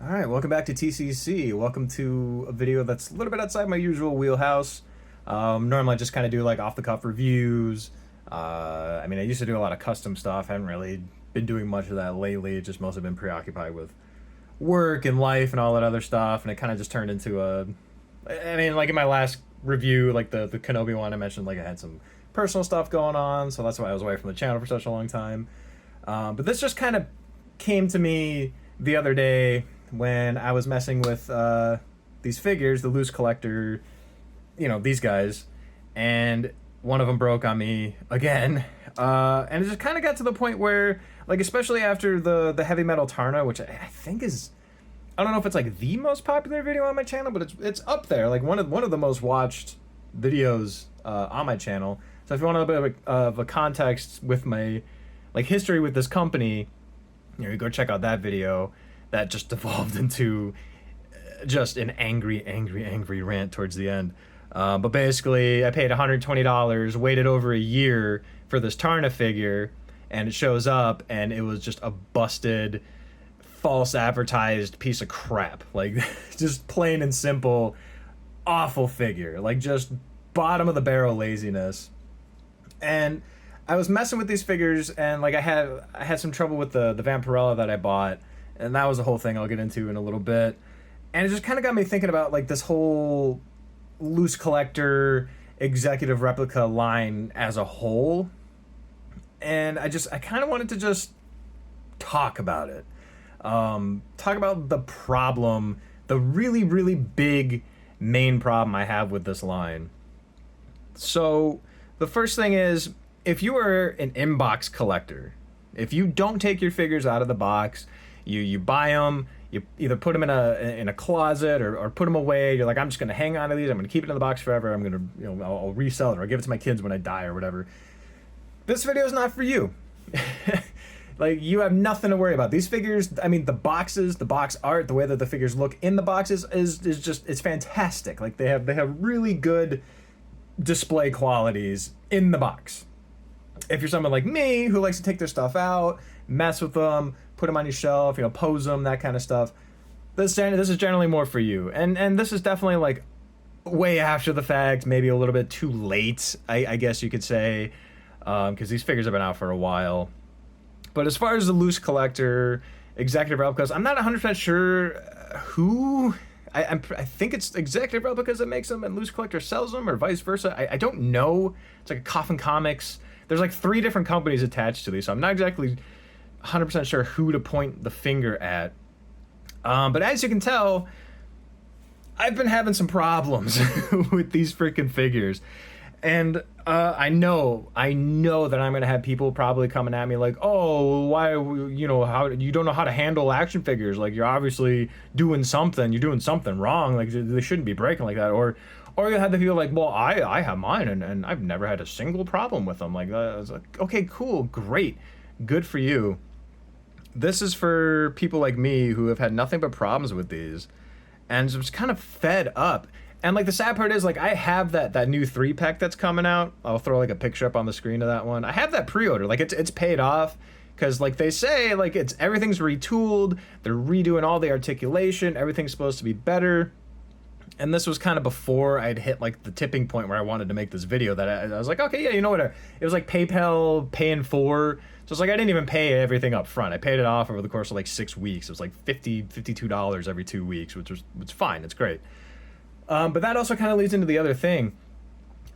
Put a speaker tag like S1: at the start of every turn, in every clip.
S1: Alright, welcome back to TCC. Welcome to a video that's a little bit outside my usual wheelhouse. Normally I just kind of do like off-the-cuff reviews. I used to do a lot of custom stuff. I haven't really been doing much of that lately. Just mostly been preoccupied with work and life and all that other stuff. And it kind of just turned into like in my last review, like the Kenobi one, I mentioned like I had some personal stuff going on. So that's why I was away from the channel for such a long time. But this just kind of came to me the other day when I was messing with these figures, the LooseCollector, these guys, and one of them broke on me again, and it just kind of got to the point where, like, especially after the heavy metal Taarna, which I think is, I don't know if it's like the most popular video on my channel, but it's up there, like one of the most watched videos on my channel. So if you want a bit of a context with my history with this company, you go check out that video. That just devolved into just an angry rant towards the end. But basically, I paid $120, waited over a year for this Taarna figure, and it shows up, and it was just a busted, false advertised piece of crap. Like, just plain and simple, awful figure. Like, just bottom of the barrel laziness. And I was messing with these figures, and like I had some trouble with the vampirella that I bought. And that was the whole thing I'll get into in a little bit. And it just kind of got me thinking about like this whole LooseCollector executive replica line as a whole. And I kind of wanted to just talk about it. Talk about the problem, the really, really big main problem I have with this line. So the first thing is, if you are an inbox collector, if you don't take your figures out of the box, you buy them, you either put them in a closet or put them away. You're like, I'm just gonna hang on to these. I'm gonna keep it in the box forever. I'm gonna, I'll resell it or give it to my kids when I die or whatever. This video is not for you. Like, you have nothing to worry about. These figures, I mean, the boxes, the box art, the way that the figures look in the boxes is just, it's fantastic. Like, they have really good display qualities in the box. If you're someone like me who likes to take their stuff out, mess with them, put them on your shelf, pose them, that kind of stuff, this is generally more for you. And this is definitely like way after the fact, maybe a little bit too late, I guess you could say, because these figures have been out for a while. But as far as the LooseCollector executive replicas, I'm not 100% sure who. I think it's executive replicas that makes them and LooseCollector sells them, or vice versa. I don't know. It's like a Coffin Comics. There's like 3 different companies attached to these, so I'm not exactly 100% sure who to point the finger at. But as you can tell, I've been having some problems with these freaking figures. And I know that I'm going to have people probably coming at me like, oh, why, how you don't know how to handle action figures. Like, you're obviously doing something wrong. Like, they shouldn't be breaking like that. Or you have the people like, well, I have mine and I've never had a single problem with them. Like, I was like, okay, cool, great, good for you. This is for people like me who have had nothing but problems with these and just kind of fed up. And like, the sad part is, like, I have that new 3-pack that's coming out. I'll throw like a picture up on the screen of that one. I have that pre-order. Like, it's paid off because, like they say, like, everything's retooled. They're redoing all the articulation. Everything's supposed to be better. And this was kind of before I'd hit like the tipping point where I wanted to make this video, that I was like, okay, yeah, you know what? It was like PayPal Pay in 4. So it's like I didn't even pay everything up front. I paid it off over the course of like 6 weeks. It was like $52 every 2 weeks, which was fine. It's great. But that also kind of leads into the other thing.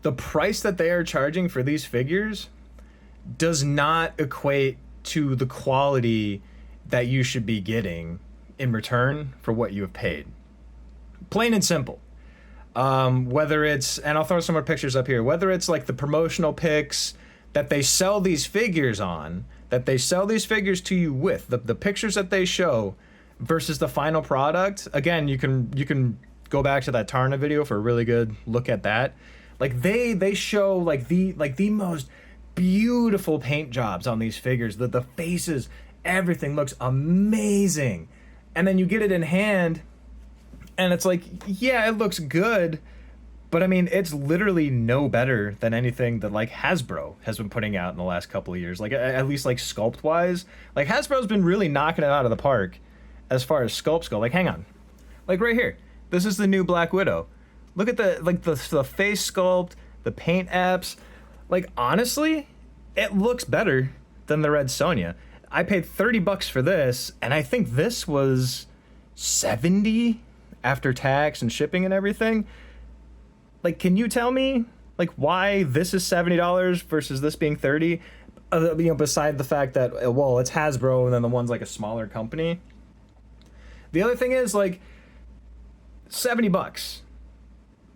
S1: The price that they are charging for these figures does not equate to the quality that you should be getting in return for what you have paid. Plain and simple. Whether it's, and I'll throw some more pictures up here, whether it's like the promotional pics that they sell these figures on, that they sell these figures to you with, the pictures that they show versus the final product. Again, you can go back to that Taarna video for a really good look at that. Like, they show like the most beautiful paint jobs on these figures. The faces, everything looks amazing. And then you get it in hand, and it's like, yeah, it looks good, but I mean, it's literally no better than anything that like Hasbro has been putting out in the last couple of years. Like, at least like sculpt wise, like Hasbro's been really knocking it out of the park as far as sculpts go. Like, hang on. Like, right here. This is the new Black Widow. Look at the face sculpt, the paint apps. Like, honestly, it looks better than the Red Sonja. I paid $30 for this, and I think this was $70 after tax and shipping and everything. Like, can you tell me, like, why this is $70 versus this being $30? You know, beside the fact that, well, it's Hasbro and then the one's like a smaller company. The other thing is, like, $70.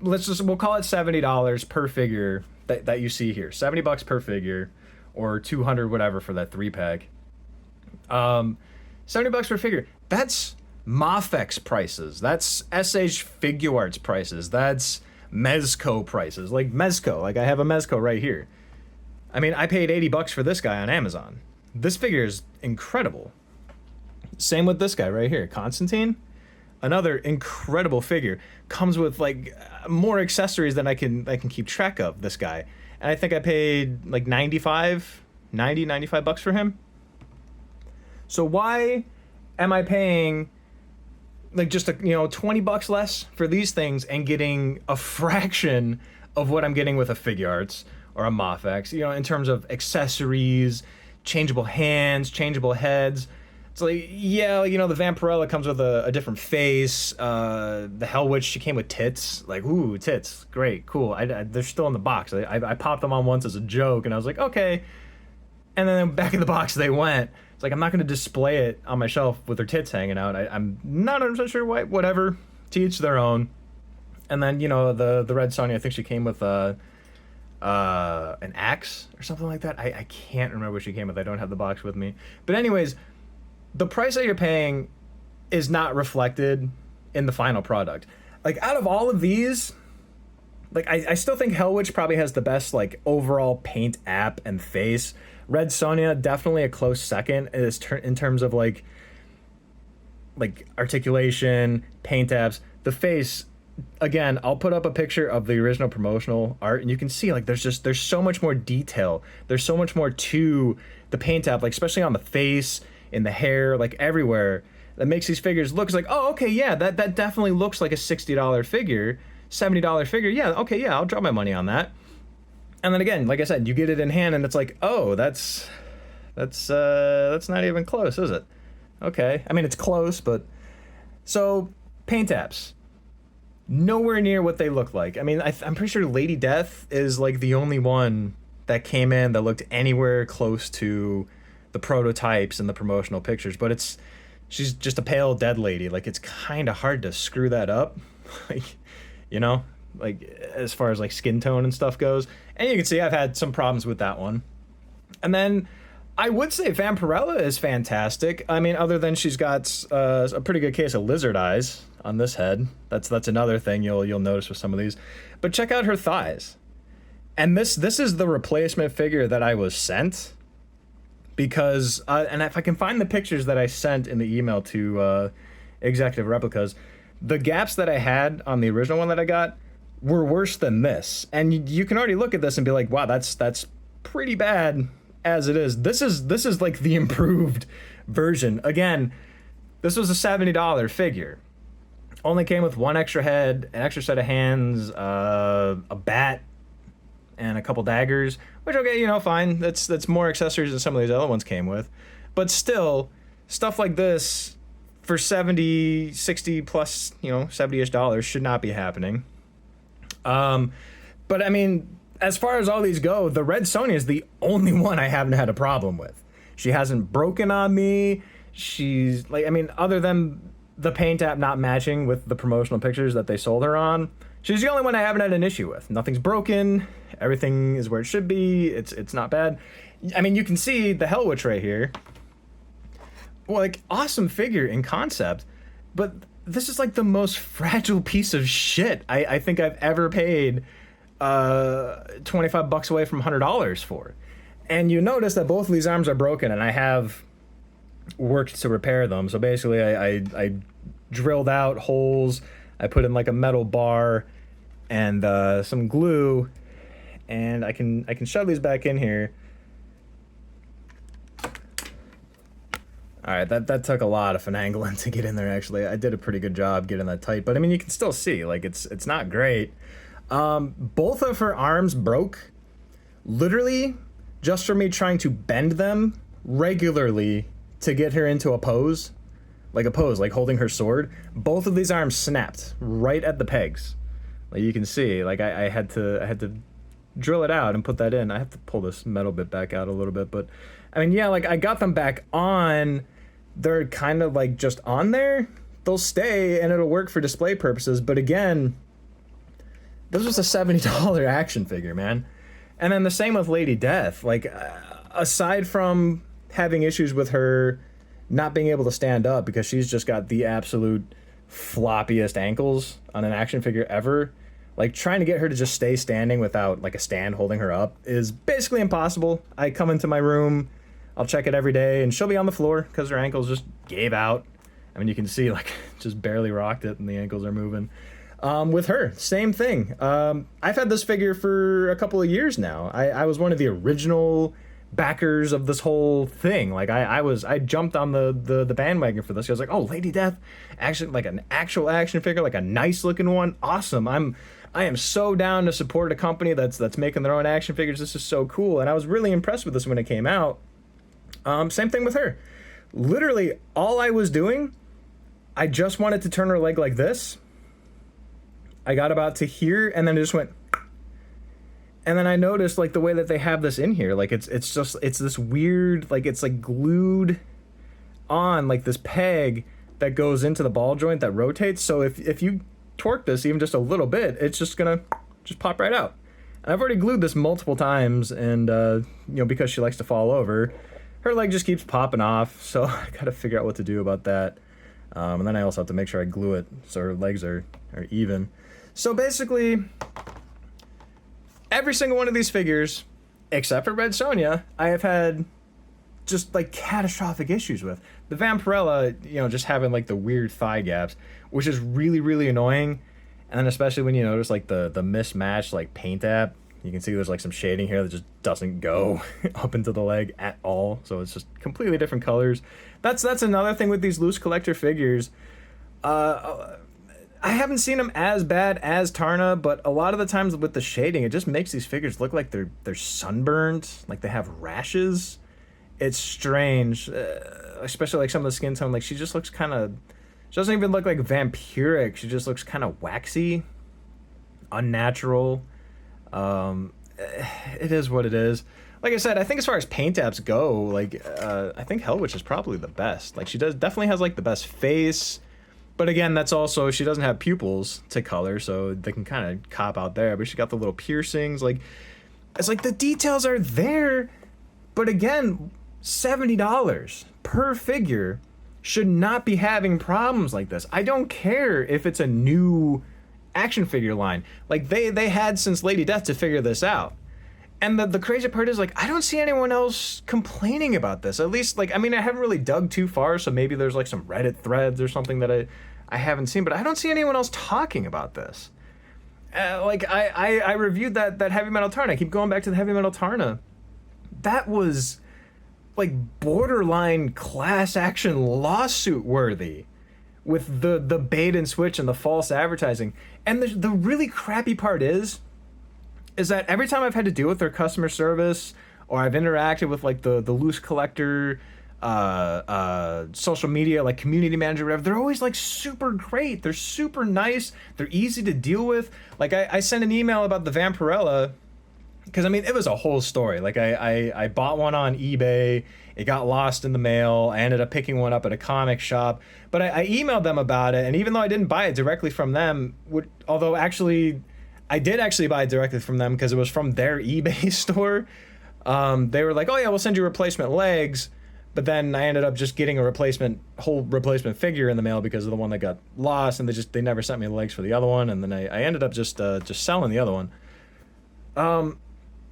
S1: We'll call it $70 per figure that you see here. $70 per figure, or 200 whatever for that 3-pack. $70 per figure. That's Mafex prices. That's SH Figuarts prices. That's Mezco prices. Like Mezco. Like, I have a Mezco right here. I mean, I paid $80 for this guy on Amazon. This figure is incredible. Same with this guy right here, Constantine. Another incredible figure. Comes with like more accessories than I can keep track of. This guy, and I think I paid like $95 for him. So why am I paying like just $20 less for these things and getting a fraction of what I'm getting with a Figuarts or a Mafex? You know, in terms of accessories, changeable hands, changeable heads. It's like, yeah, you know, the Vampirella comes with a different face. The Hellwitch, she came with tits. Like, ooh, tits. Great, cool. They're still in the box. I popped them on once as a joke, and I was like, okay. And then back in the box they went. It's like, I'm not going to display it on my shelf with their tits hanging out. I'm not 100% sure why. Whatever. To each their own. And then, you know, the Red Sonja, I think she came with an axe or something like that. I can't remember what she came with. I don't have the box with me. But anyways, the price that you're paying is not reflected in the final product. Like, out of all of these, like, I still think Hellwitch probably has the best, like, overall paint app and face. Red Sonja, definitely a close second in terms of, like articulation, paint apps. The face, again, I'll put up a picture of the original promotional art, and you can see, like, there's so much more detail. There's so much more to the paint app, like, especially on the face, in the hair, like everywhere, that makes these figures look like, oh, okay, yeah, that definitely looks like a $60 figure, $70 figure. Yeah, okay, yeah, I'll drop my money on that. And then again, like I said, you get it in hand, and it's like, oh, that's not even close, is it? Okay, I mean, it's close, but so paint apps, nowhere near what they look like. I mean, I'm pretty sure Lady Death is like the only one that came in that looked anywhere close to the prototypes and the promotional pictures, but she's just a pale dead lady. Like, it's kind of hard to screw that up, like, you know, like as far as like skin tone and stuff goes. And you can see I've had some problems with that one. And then I would say Vampirella is fantastic. I mean, other than she's got a pretty good case of lizard eyes on this head. That's another thing you'll notice with some of these. But check out her thighs. And this is the replacement figure that I was sent. Because, and if I can find the pictures that I sent in the email to Executive Replicas, the gaps that I had on the original one that I got were worse than this. And you can already look at this and be like, wow, that's pretty bad as it is. This is like the improved version. Again, this was a $70 figure. Only came with one extra head, an extra set of hands, a bat, and a couple daggers, which, okay, you know, fine. That's more accessories than some of these other ones came with. But still, stuff like this for 70, 60 plus, you know, 70-ish dollars should not be happening. But I mean, as far as all these go, the Red Sonja is the only one I haven't had a problem with. She hasn't broken on me. She's like, I mean, other than the paint app not matching with the promotional pictures that they sold her on, she's the only one I haven't had an issue with. Nothing's broken. Everything is where it should be. It's not bad. I mean, you can see the Hellwitch right here. Well, like, awesome figure in concept, but this is like the most fragile piece of shit I think I've ever paid $25 away from $100 for. And you notice that both of these arms are broken, and I have worked to repair them. So basically, I drilled out holes. I put in like a metal bar and some glue, and I can shove these back in here. All right, that took a lot of finagling to get in there. Actually, I did a pretty good job getting that tight, but I mean, you can still see, like, it's not great. Both of her arms broke, literally, just from me trying to bend them regularly to get her into a pose, like holding her sword. Both of these arms snapped right at the pegs. Like you can see, like I had to drill it out and put that in. I have to pull this metal bit back out a little bit, but I mean, yeah, like I got them back on. They're kind of like just on there. They'll stay and it'll work for display purposes. But again, this was a $70 action figure, man. And then the same with Lady Death. Like, aside from having issues with her not being able to stand up because she's just got the absolute floppiest ankles on an action figure ever, like trying to get her to just stay standing without like a stand holding her up is basically impossible. I come into my room, I'll check it every day, and she'll be on the floor because her ankles just gave out. I mean, you can see, like, just barely rocked it and the ankles are moving. With her, same thing. I've had this figure for a couple of years now. I was one of the original backers of this whole thing. Like, I jumped on the bandwagon for this. I was like, oh, Lady Death, action, like an actual action figure, like a nice looking one. Awesome. I am so down to support a company that's making their own action figures. This is so cool. And I was really impressed with this when it came out. Same thing with her. Literally, all I was doing, I just wanted to turn her leg like this. I got about to here, and then it just went. And then I noticed, like, the way that they have this in here, like, it's this weird, like, it's, like, glued on, like, this peg that goes into the ball joint that rotates. So if you torque this even just a little bit, it's just gonna just pop right out. And I've already glued this multiple times, and, you know, because she likes to fall over, her leg just keeps popping off, so I gotta figure out what to do about that. And then I also have to make sure I glue it so her legs are even. So basically, every single one of these figures, except for Red Sonja, I have had just like catastrophic issues with. The Vampirella, you know, just having like the weird thigh gaps, which is really, really annoying. And then especially when you notice like the mismatched like paint app, you can see there's like some shading here that just doesn't go up into the leg at all. So it's just completely different colors. That's another thing with these LooseCollector figures. I haven't seen them as bad as Taarna, but a lot of the times with the shading, it just makes these figures look like they're sunburned, like they have rashes. It's strange, especially like some of the skin tone. Like she just looks kind of, she doesn't even look like vampiric. She just looks kind of waxy, unnatural. It is what it is. Like I said, I think as far as paint apps go, like I think Hellwitch is probably the best. Like she definitely has like the best face. But again, that's also, she doesn't have pupils to color, so they can kind of cop out there. But she got the little piercings. Like, it's like the details are there. But again, $70 per figure should not be having problems like this. I don't care if it's a new action figure line. Like, they had since Lady Death to figure this out. And the crazy part is, like, I don't see anyone else complaining about this. At least, like, I mean, I haven't really dug too far, so maybe there's, like, some Reddit threads or something that I haven't seen, but I don't see anyone else talking about this. Like, I reviewed that Heavy Metal Taarna. I keep going back to the Heavy Metal Taarna. That was, like, borderline class action lawsuit worthy with the bait and switch and the false advertising. And the really crappy part is that every time I've had to deal with their customer service or I've interacted with like the LooseCollector social media, like community manager, whatever, they're always like super great. They're super nice. They're easy to deal with. Like I sent an email about the Vampirella because I mean, it was a whole story. Like I bought one on eBay. It got lost in the mail. I ended up picking one up at a comic shop, but I emailed them about it. And even though I didn't buy it directly from them, although actually I did actually buy it directly from them because it was from their eBay store. They were like, oh yeah, we'll send you replacement legs. But then I ended up just getting a whole replacement figure in the mail because of the one that got lost, and they never sent me the legs for the other one, and then I ended up just selling the other one.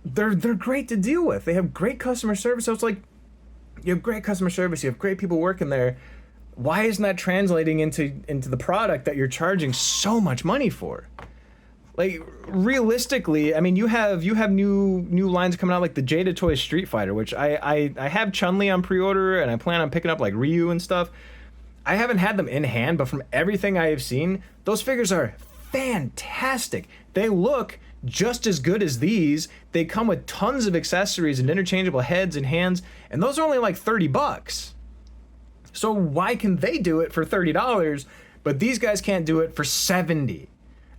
S1: They're great to deal with. They have great customer service. So it's like, you have great customer service, you have great people working there. Why isn't that translating into the product that you're charging so much money for? like realistically, I mean, you have new lines coming out like the Jada Toy Street Fighter, which I have Chun-Li on pre-order, and I plan on picking up like Ryu and stuff. I haven't had them in hand, but from everything I have seen, those figures are fantastic. They look just as good as these. They come with tons of accessories and interchangeable heads and hands, and those are only like $30. So why can they do it for $30, but these guys can't do it for $70?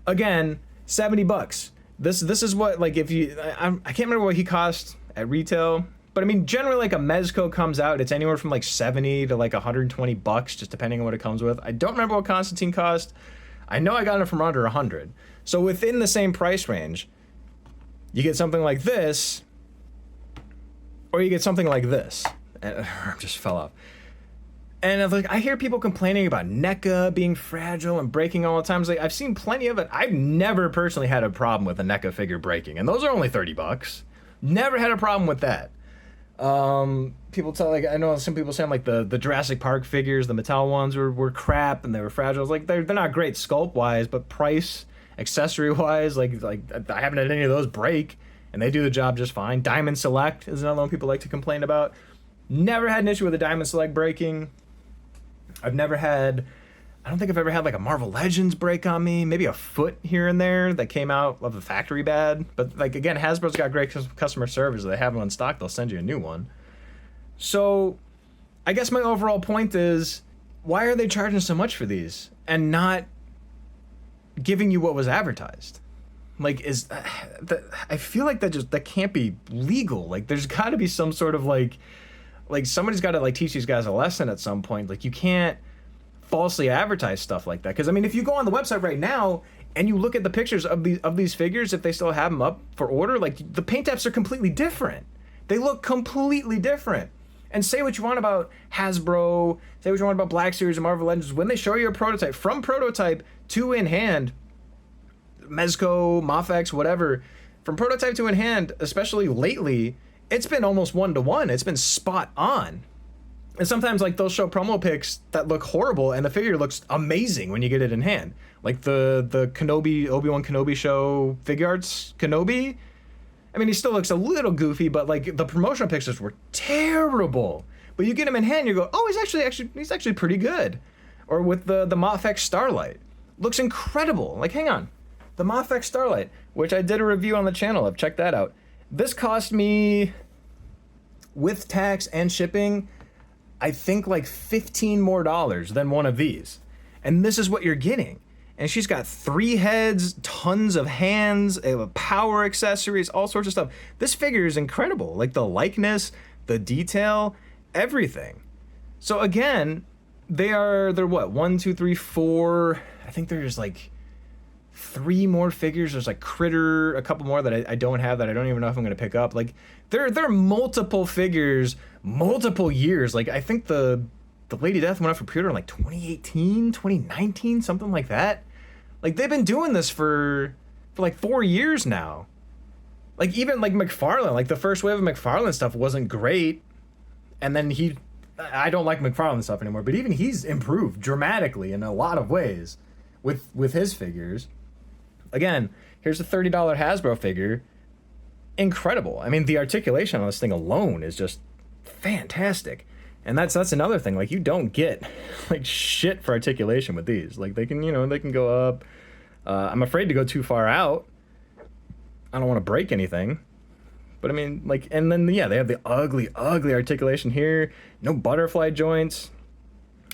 S1: Again, $70. This is what, like, if you, I can't remember what he cost at retail, but I mean, generally like a Mezco comes out, it's anywhere from like 70 to like $120, just depending on what it comes with. I don't remember what Constantine cost. I know I got it from under 100. So within the same price range, you get something like this, or you get something like this. And just fell off. And like, I hear people complaining about NECA being fragile and breaking all the time. It's like, I've seen plenty of it. I've never personally had a problem with a NECA figure breaking, and those are only $30. Never had a problem with that. People tell, like, I know some people saying like the Jurassic Park figures, the Mattel ones were crap and they were fragile. It's like, they're not great sculpt wise, but price, accessory wise, like I haven't had any of those break, and they do the job just fine. Diamond Select is another one people like to complain about. Never had an issue with a Diamond Select breaking. I don't think I've ever had like a Marvel Legends break on me. Maybe a foot here and there that came out of the factory bad. But like, again, Hasbro's got great customer service. If they have them in stock, they'll send you a new one. So I guess my overall point is, why are they charging so much for these and not giving you what was advertised? Like, I feel like that can't be legal. Like, there's got to be some sort of like somebody's got to like teach these guys a lesson at some point. Like, you can't falsely advertise stuff like that. Because I mean, if you go on the website right now and you look at the pictures of these figures, if they still have them up for order, like, the paint apps are completely different. They look completely different. And say what you want about Hasbro, say what you want about Black Series and Marvel Legends, when they show you a prototype, from prototype to in hand, Mezco, Mafex, whatever, from prototype to in hand, especially lately, it's been almost 1-to-1. It's been spot on. And sometimes, like, they'll show promo pics that look horrible, and the figure looks amazing when you get it in hand. Like the Kenobi, Obi-Wan Kenobi show, Figure Arts Kenobi. I mean, he still looks a little goofy, but like, the promotional pictures were terrible. But you get him in hand, you go, oh, he's actually pretty good. Or with the Mafex Starlight, looks incredible. Like, hang on, the Mafex Starlight, which I did a review on the channel of. Check that out. This cost me, with tax and shipping, I think like $15 more than one of these. And this is what you're getting. And she's got 3 heads, tons of hands, power accessories, all sorts of stuff. This figure is incredible. Like, the likeness, the detail, everything. So again, they're what? 1, 2, 3, 4. I think there's like 3 more figures. There's like Critter, a couple more that I don't have, that I don't even know if I'm gonna pick up. Like, there are multiple figures, multiple years. Like, I think the Lady Death went up for pre-order in like 2018, 2019, something like that. Like, they've been doing this for like 4 years now. Like, even like McFarlane, like the first wave of McFarlane stuff wasn't great. And then I don't like McFarlane stuff anymore, but even he's improved dramatically in a lot of ways with his figures. Again, here's a $30 Hasbro figure. Incredible. I mean, the articulation on this thing alone is just fantastic. And that's another thing. Like, you don't get like shit for articulation with these. Like, they can go up. I'm afraid to go too far out. I don't want to break anything. But I mean, like, and then yeah, they have the ugly articulation here. No butterfly joints.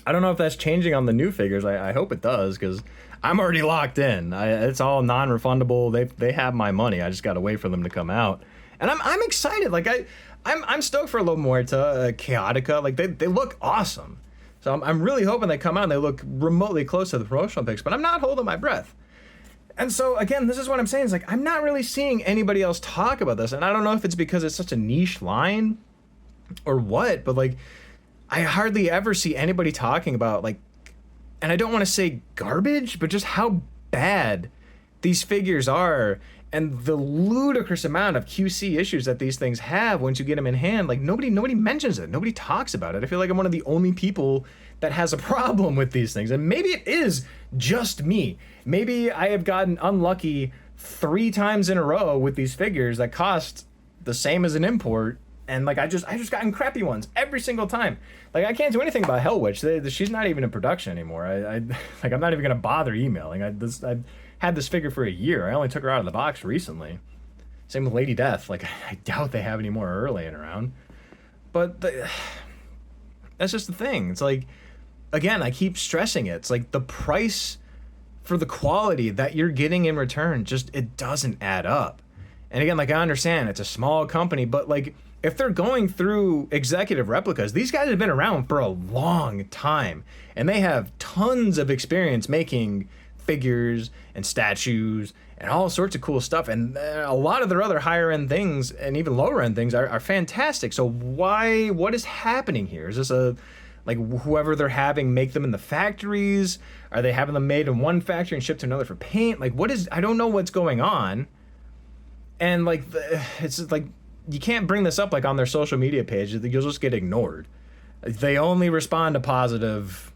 S1: I don't know if that's changing on the new figures. I hope it does, because I'm already locked in. It's all non-refundable. They have my money. I just got to wait for them to come out. And I'm excited. Like, I'm stoked for a little more to Chaotica. Like, they look awesome. So I'm really hoping they come out and they look remotely close to the promotional pics, but I'm not holding my breath. And so again, this is what I'm saying, is like, I'm not really seeing anybody else talk about this. And I don't know if it's because it's such a niche line or what, but like, I hardly ever see anybody talking about, like, and I don't want to say garbage, but just how bad these figures are, and the ludicrous amount of QC issues that these things have once you get them in hand. Like, nobody mentions it. Nobody talks about it. I feel like I'm one of the only people that has a problem with these things. And maybe it is just me. Maybe I have gotten unlucky 3 times in a row with these figures that cost the same as an import, and like I just gotten crappy ones every single time. Like I can't do anything about Hellwitch. She's not even in production anymore. Like I'm not even gonna bother emailing. I've had this figure for a year. I only took her out of the box recently. Same with Lady Death. Like I doubt they have any more her laying around. But that's just the thing. It's like, again, I keep stressing it. It's like the price for the quality that you're getting in return, just, it doesn't add up. And again, like I understand it's a small company, but like if they're going through executive replicas, these guys have been around for a long time and they have tons of experience making figures and statues and all sorts of cool stuff, and a lot of their other higher end things and even lower end things are fantastic. So what is happening here? Is this a, like, whoever they're having make them in the factories? Are they having them made in one factory and shipped to another for paint? Like, what is, I don't know what's going on. And like it's like you can't bring this up like on their social media page. You'll just get ignored. They only respond to positive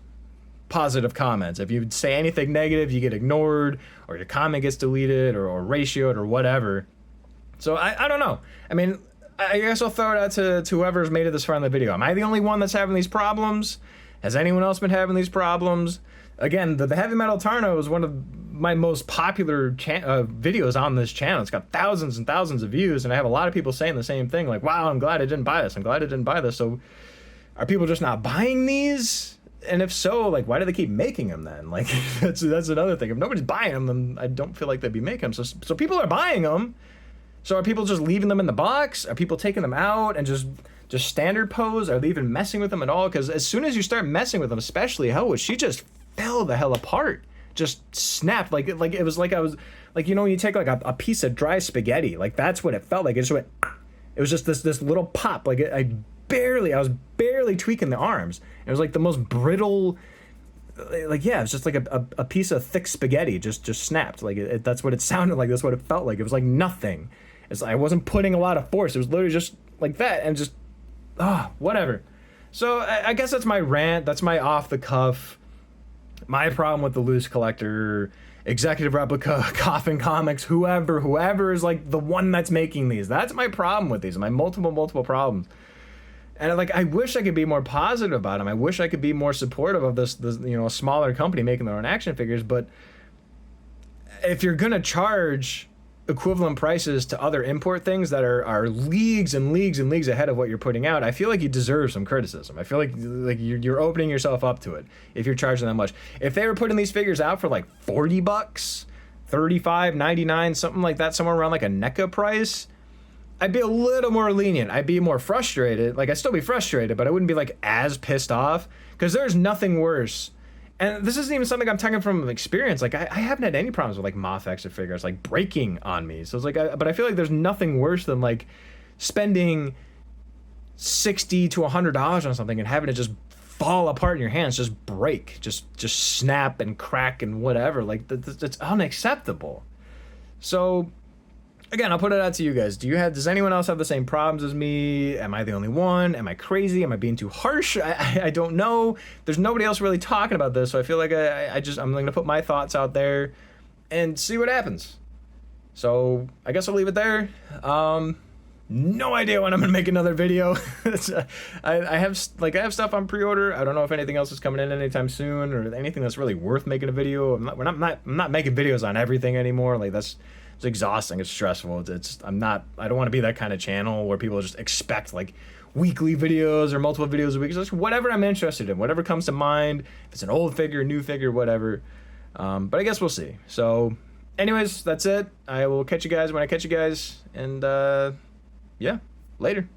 S1: comments. If you say anything negative, you get ignored, or your comment gets deleted, or ratioed, or whatever. So I don't know. I mean, I guess I'll throw it out to whoever's made it this far in the video. Am I the only one that's having these problems? Has anyone else been having these problems? Again, the heavy metal Taarna was one of my most popular videos on this channel. It's got thousands and thousands of views, and I have a lot of people saying the same thing, like, wow, I'm glad I didn't buy this. I'm glad I didn't buy this. So are people just not buying these? And if so, like, why do they keep making them then? Like, that's another thing. If nobody's buying them, then I don't feel like they'd be making them. So people are buying them. So are people just leaving them in the box? Are people taking them out and just standard pose? Are they even messing with them at all? Because as soon as you start messing with them, especially Hellwitch, she just fell the hell apart. Just snapped. Like it was like I was, like, you know, when you take like a piece of dry spaghetti, like that's what it felt like. It just went, it was just this little pop. Like I was barely tweaking the arms. It was like the most brittle, like, yeah, it was just like a piece of thick spaghetti just snapped. Like that's what it sounded like. That's what it felt like. It was like nothing. It's like I wasn't putting a lot of force. It was literally just like that, and just, whatever. So I guess that's my rant. That's my off the cuff. My problem with the LooseCollector, executive replica, Coffin Comics, whoever is like the one that's making these. That's my problem with these. My multiple problems. And like, I wish I could be more positive about them. I wish I could be more supportive of this, you know, a smaller company making their own action figures. But if you're gonna charge equivalent prices to other import things that are leagues and leagues and leagues ahead of what you're putting out, I feel like you deserve some criticism. I feel like you're opening yourself up to it if you're charging that much. If they were putting these figures out for like $40, $35, $99, something like that, somewhere around like a NECA price, I'd be a little more lenient. I'd be more frustrated. Like, I'd still be frustrated, but I wouldn't be like as pissed off, because there's nothing worse. And this isn't even something I'm talking from experience. Like, I haven't had any problems with like moth extra figures like breaking on me. So it's like, but I feel like there's nothing worse than like spending $60 to $100 on something and having it just fall apart in your hands, just break, just snap and crack and whatever. Like, that's unacceptable. So again, I'll put it out to you guys. Does anyone else have the same problems as me? Am I the only one? Am I crazy? Am I being too harsh? I don't know. There's nobody else really talking about this, so I feel like I'm going to put my thoughts out there and see what happens. So I guess I'll leave it there. No idea when I'm going to make another video. I have stuff on pre-order. I don't know if anything else is coming in anytime soon, or anything that's really worth making a video. I'm not making videos on everything anymore. Like, it's exhausting. It's stressful. I don't want to be that kind of channel where people just expect like weekly videos or multiple videos a week. It's just whatever I'm interested in, whatever comes to mind. If it's an old figure, new figure, whatever. But I guess we'll see. So anyways, that's it. I will catch you guys when I catch you guys. And yeah, later.